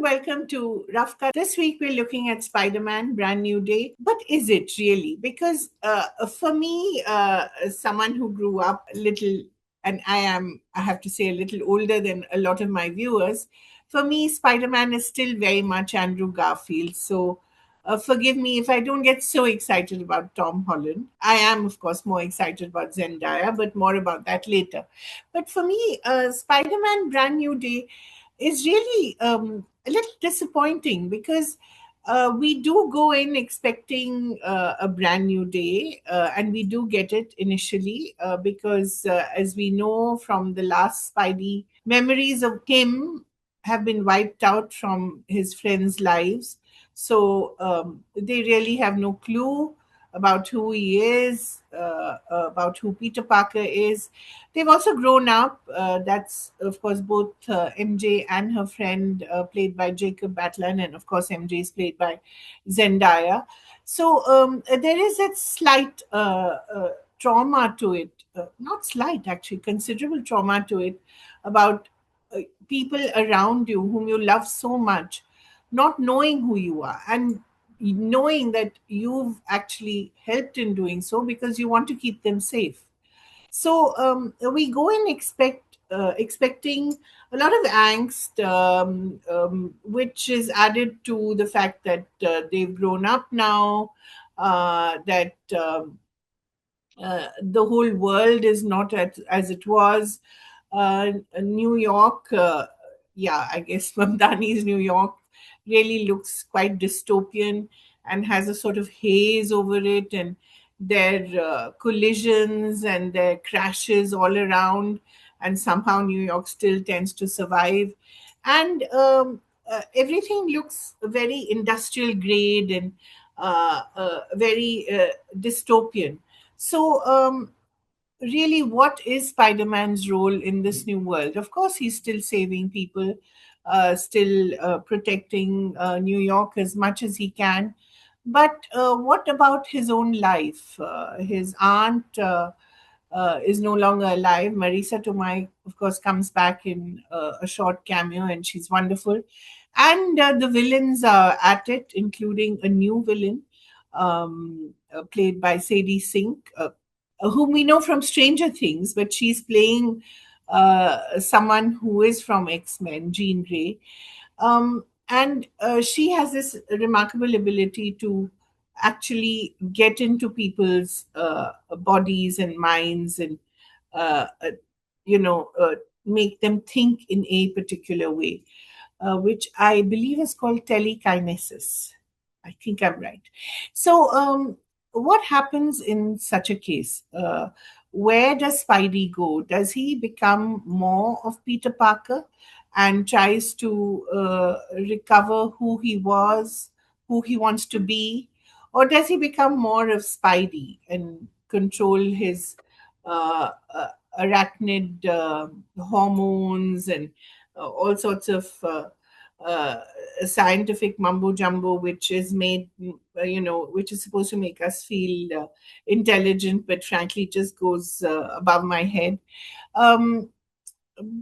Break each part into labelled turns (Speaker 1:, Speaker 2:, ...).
Speaker 1: warm welcome to Rough Cut. This week we're looking at Spider Man Brand New Day. But is it really? Because for me, someone who grew up a little, and I have to say, a little older than a lot of my viewers, for me, Spider Man is still very much Andrew Garfield. So forgive me if I don't get so excited about Tom Holland. I am, of course, more excited about Zendaya, but more about that later. But for me, Spider Man Brand New Day is really a little disappointing because we do go in expecting a brand new day, and we do get it initially because, as we know from the last Spidey, memories of him have been wiped out from his friends' lives. So they really have no clue about who he is, about who Peter Parker is. They've also grown up. That's, of course, both MJ and her friend, played by Jacob Batalon, and of course, MJ is played by Zendaya. So there is that slight trauma to it, not slight, actually, considerable trauma to it about people around you whom you love so much, not knowing who you are and knowing that you've actually helped in doing so because you want to keep them safe. So we go and expecting a lot of angst, which is added to the fact that they've grown up now, that the whole world is not as it was. New York, yeah, I guess Mamdani's New York really looks quite dystopian and has a sort of haze over it, and their collisions and their crashes all around, and somehow New York still tends to survive. And everything looks very industrial grade and very dystopian. So, really, what is Spider-Man's role in this new world? Of course, he's still saving people, still protecting New York as much as he can. But what about his own life? His aunt is no longer alive. Marisa Tomei, of course, comes back in a short cameo, and she's wonderful. And the villains are at it, including a new villain played by Sadie Sink, whom we know from Stranger Things, but she's playing someone who is from X Men, Jean Grey. And she has this remarkable ability to actually get into people's bodies and minds and, uh, uh, you know, make them think in a particular way, which I believe is called telekinesis. I think I'm right. So, what happens in such a case? Where does Spidey go? Does he become more of Peter Parker and tries to recover who he was, who he wants to be? Or does he become more of Spidey and control his arachnid hormones and all sorts of uh, scientific mumbo jumbo, which is made, which is supposed to make us feel intelligent, but frankly just goes above my head. Um,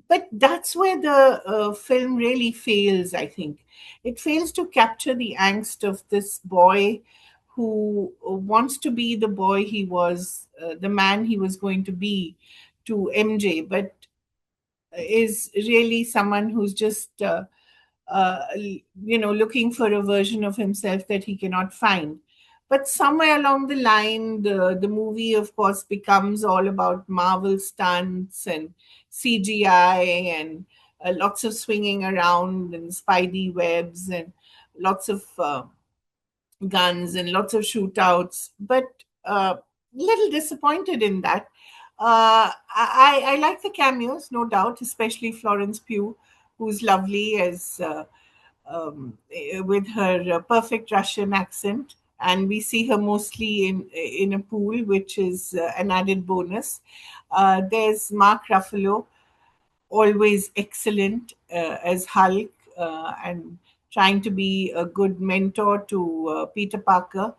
Speaker 1: but that's where the film really fails, I think. It fails to capture the angst of this boy who wants to be the boy he was, the man he was going to be to MJ, but is really someone who's just looking for a version of himself that he cannot find. But somewhere along the line, the movie, of course, becomes all about Marvel stunts and CGI and lots of swinging around and spidey webs and lots of guns and lots of shootouts. But little disappointed in that. I like the cameos, no doubt, especially Florence Pugh, who's lovely as with her perfect Russian accent, and we see her mostly in a pool, which is an added bonus. There's Mark Ruffalo, always excellent as Hulk, and trying to be a good mentor to Peter Parker.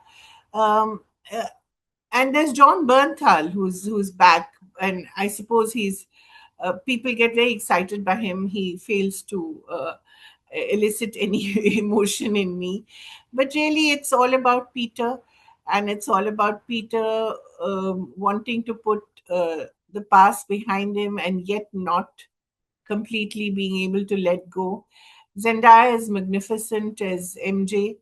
Speaker 1: Um, uh, and there's John Bernthal, who's back, and I suppose he's people get very excited by him. He fails to elicit any emotion in me. But really, it's all about Peter, and it's all about Peter wanting to put the past behind him and yet not completely being able to let go. Zendaya is magnificent as MJ.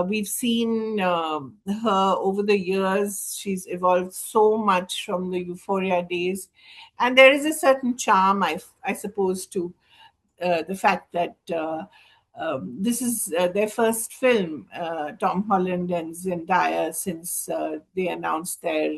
Speaker 1: We've seen her over the years. She's evolved so much from the Euphoria days. And there is a certain charm, I suppose, to the fact that this is their first film, Tom Holland and Zendaya, since they announced their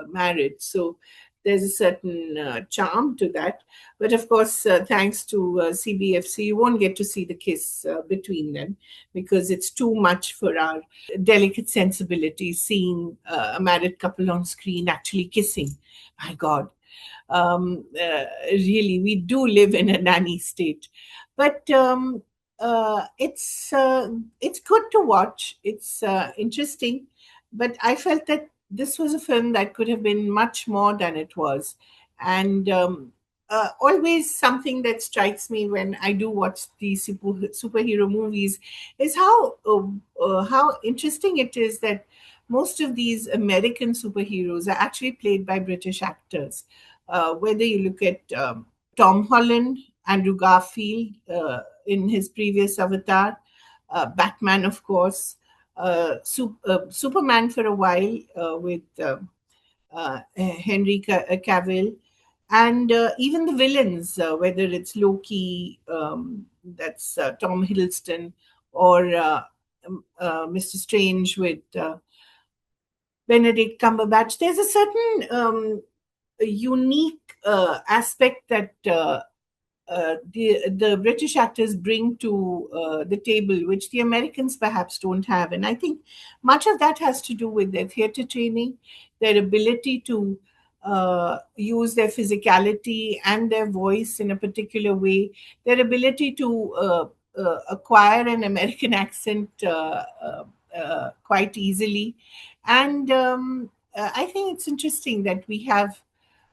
Speaker 1: marriage. So there's a certain charm to that. But of course, thanks to CBFC, you won't get to see the kiss between them because it's too much for our delicate sensibilities, seeing a married couple on screen actually kissing. My God, really, we do live in a nanny state. But it's good to watch. It's interesting, but I felt that this was a film that could have been much more than it was. And always something that strikes me when I do watch these superhero movies is how interesting it is that most of these American superheroes are actually played by British actors. Whether you look at Tom Holland, Andrew Garfield in his previous Avatar, Batman, of course, Superman for a while with Henry Cavill, and even the villains, whether it's Loki, that's Tom Hiddleston, or Mr. Strange with Benedict Cumberbatch. There's a certain unique aspect that the British actors bring to the table, which the Americans perhaps don't have. And I think much of that has to do with their theatre training, their ability to use their physicality and their voice in a particular way, their ability to acquire an American accent quite easily. And I think it's interesting that we have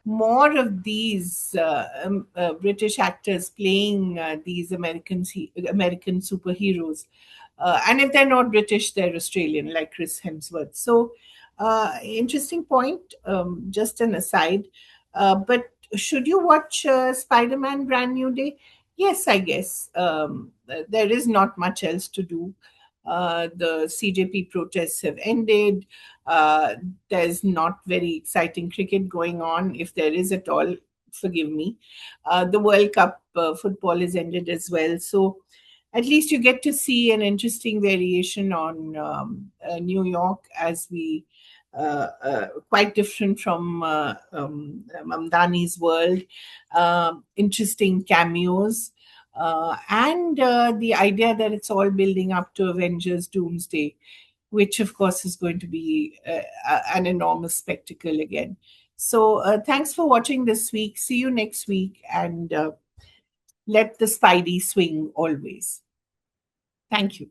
Speaker 1: more of these British actors playing these American superheroes, and if they're not British, they're Australian, like Chris Hemsworth. So, interesting point. Just an aside, but should you watch Spider-Man: Brand New Day? Yes, I guess there is not much else to do. The CJP protests have ended. Uh, there's not very exciting cricket going on, if there is at all. Forgive me. The World Cup football is ended as well. So at least you get to see an interesting variation on New York as we quite different from Mamdani's world. Interesting cameos. And the idea that it's all building up to Avengers Doomsday, which of course is going to be an enormous spectacle again. So thanks for watching this week. See you next week, and let the Spidey swing always. Thank you.